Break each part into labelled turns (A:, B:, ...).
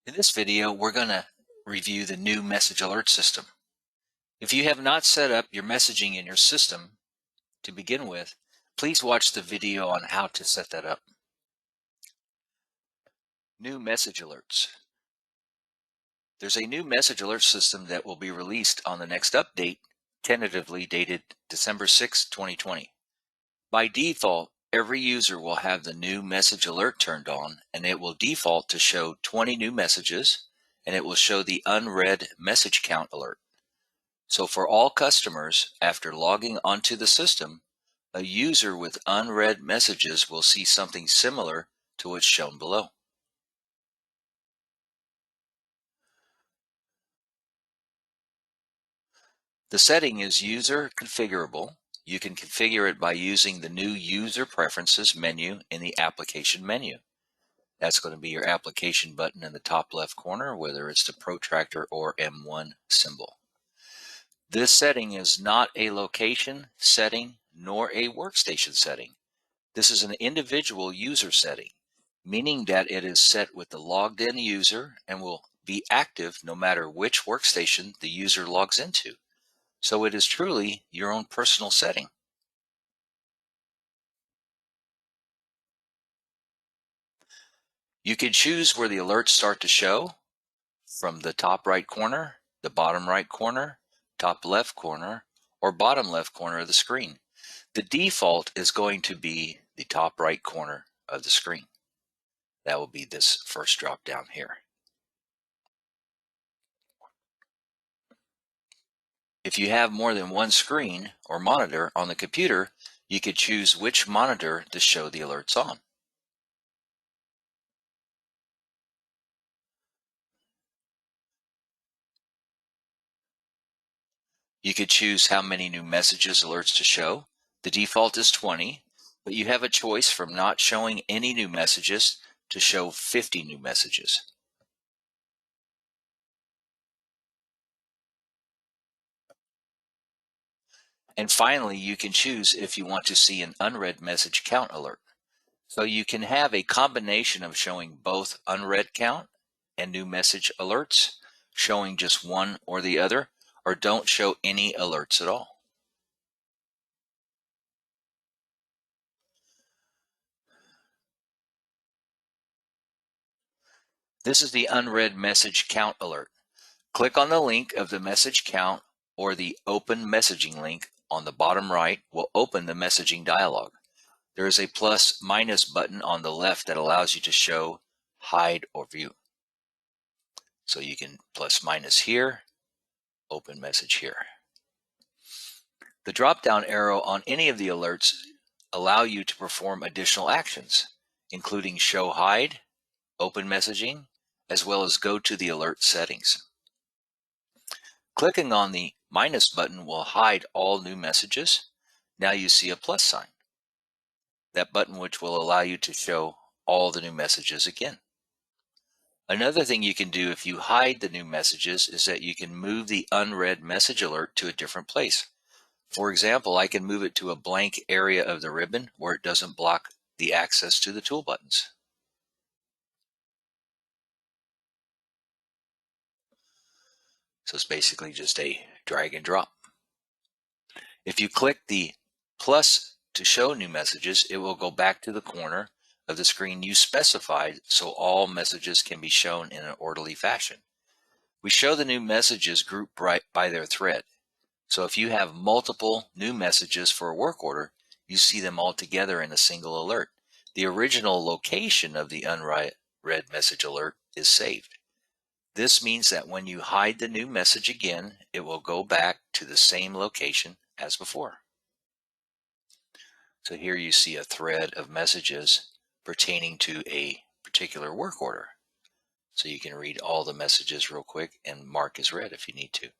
A: In this video, we're going to review the new message alert system. If you have not set up your messaging in your system to begin with, please watch the video on how to set that up. New message alerts. There's a new message alert system that will be released on the next update, tentatively dated December 6, 2020. By default, every user will have the new message alert turned on, and it will default to show 20 new messages, and it will show the unread message count alert. So for all customers, after logging onto the system, a user with unread messages will see something similar to what's shown below. The setting is user configurable. You can configure it by using the new User Preferences menu in the Application menu. That's going to be your application button in the top left corner, whether it's the protractor or M1 symbol. This setting is not a location setting nor a workstation setting. This is an individual user setting, meaning that it is set with the logged in user and will be active no matter which workstation the user logs into. So it is truly your own personal setting. You can choose where the alerts start to show from the top right corner, the bottom right corner, top left corner, or bottom left corner of the screen. The default is going to be the top right corner of the screen. That will be this first drop down here. If you have more than one screen or monitor on the computer, you could choose which monitor to show the alerts on. You could choose how many new messages alerts to show. The default is 20, but you have a choice from not showing any new messages to show 50 new messages. And finally, you can choose if you want to see an unread message count alert. So you can have a combination of showing both unread count and new message alerts, showing just one or the other, or don't show any alerts at all. This is the unread message count alert. Click on the link of the message count, or the open messaging link on the bottom right will open the messaging dialog. There is a plus minus button on the left that allows you to show, hide, or view. So you can plus minus here, open message here. The drop-down arrow on any of the alerts allow you to perform additional actions, including show hide, open messaging, as well as go to the alert settings. Clicking on the minus button will hide all new messages. Now you see a plus sign. That button which will allow you to show all the new messages again. Another thing you can do if you hide the new messages is that you can move the unread message alert to a different place. For example, I can move it to a blank area of the ribbon where it doesn't block the access to the tool buttons. So it's basically just a drag and drop. If you click the plus to show new messages, it will go back to the corner of the screen you specified so all messages can be shown in an orderly fashion. We show the new messages grouped by their thread. So if you have multiple new messages for a work order, you see them all together in a single alert. The original location of the unread message alert is saved. This means that when you hide the new message again, it will go back to the same location as before. So here you see a thread of messages pertaining to a particular work order. So you can read all the messages real quick and mark as read if you need to.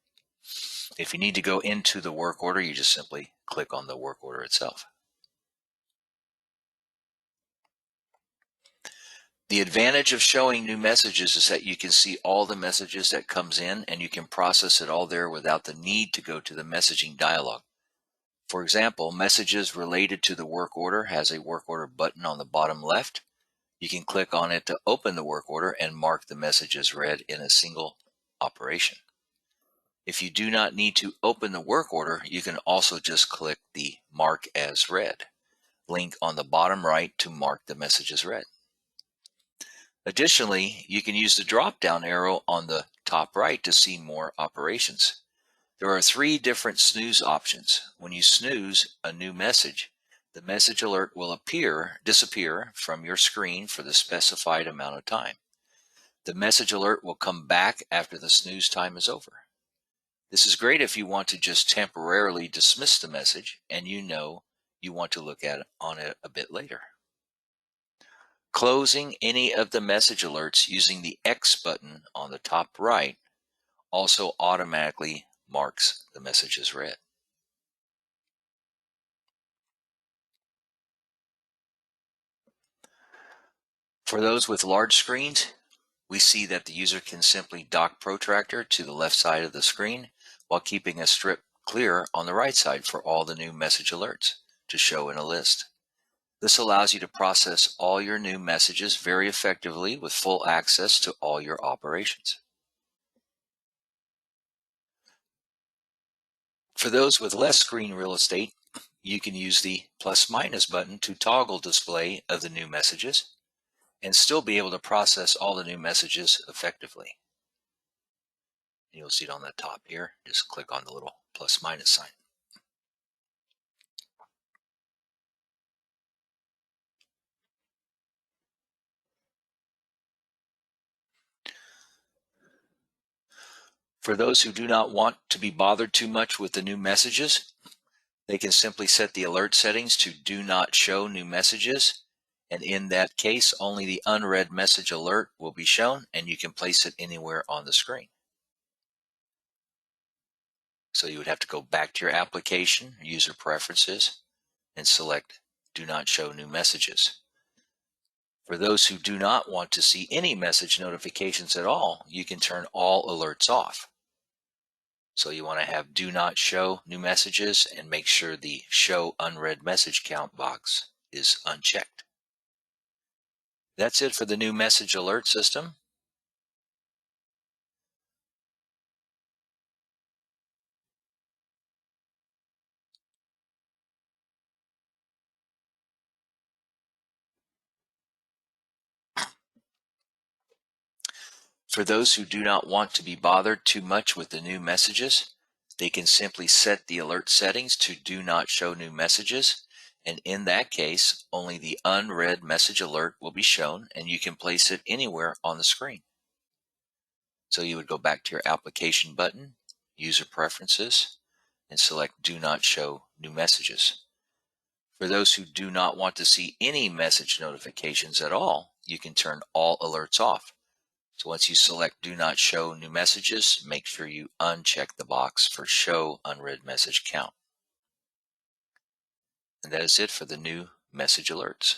A: If you need to go into the work order, you just simply click on the work order itself. The advantage of showing new messages is that you can see all the messages that comes in and you can process it all there without the need to go to the messaging dialog. For example, messages related to the work order has a work order button on the bottom left. You can click on it to open the work order and mark the message as read in a single operation. If you do not need to open the work order, you can also just click the Mark as Read link on the bottom right to mark the message as read. Additionally, you can use the drop-down arrow on the top right to see more operations. There are 3 different snooze options. When you snooze a new message, the message alert will disappear from your screen for the specified amount of time. The message alert will come back after the snooze time is over. This is great if you want to just temporarily dismiss the message and you know you want to look at it a bit later. Closing any of the message alerts using the X button on the top right also automatically marks the message as read. For those with large screens, we see that the user can simply dock Protractor to the left side of the screen while keeping a strip clear on the right side for all the new message alerts to show in a list. This allows you to process all your new messages very effectively with full access to all your operations. For those with less screen real estate, you can use the plus/minus button to toggle display of the new messages and still be able to process all the new messages effectively. You'll see it on the top here. Just click on the little plus/minus sign. For those who do not want to be bothered too much with the new messages, they can simply set the alert settings to do not show new messages. And in that case, only the unread message alert will be shown and you can place it anywhere on the screen. So you would have to go back to your application, user preferences, and select do not show new messages. For those who do not want to see any message notifications at all, you can turn all alerts off. So you want to have do not show new messages and make sure the show unread message count box is unchecked. That's it for the new message alert system. For those who do not want to be bothered too much with the new messages, they can simply set the alert settings to do not show new messages. And in that case, only the unread message alert will be shown and you can place it anywhere on the screen. So you would go back to your application button, user preferences, and select do not show new messages. For those who do not want to see any message notifications at all, you can turn all alerts off. So once you select do not show new messages, make sure you uncheck the box for show unread message count. And that is it for the new message alerts.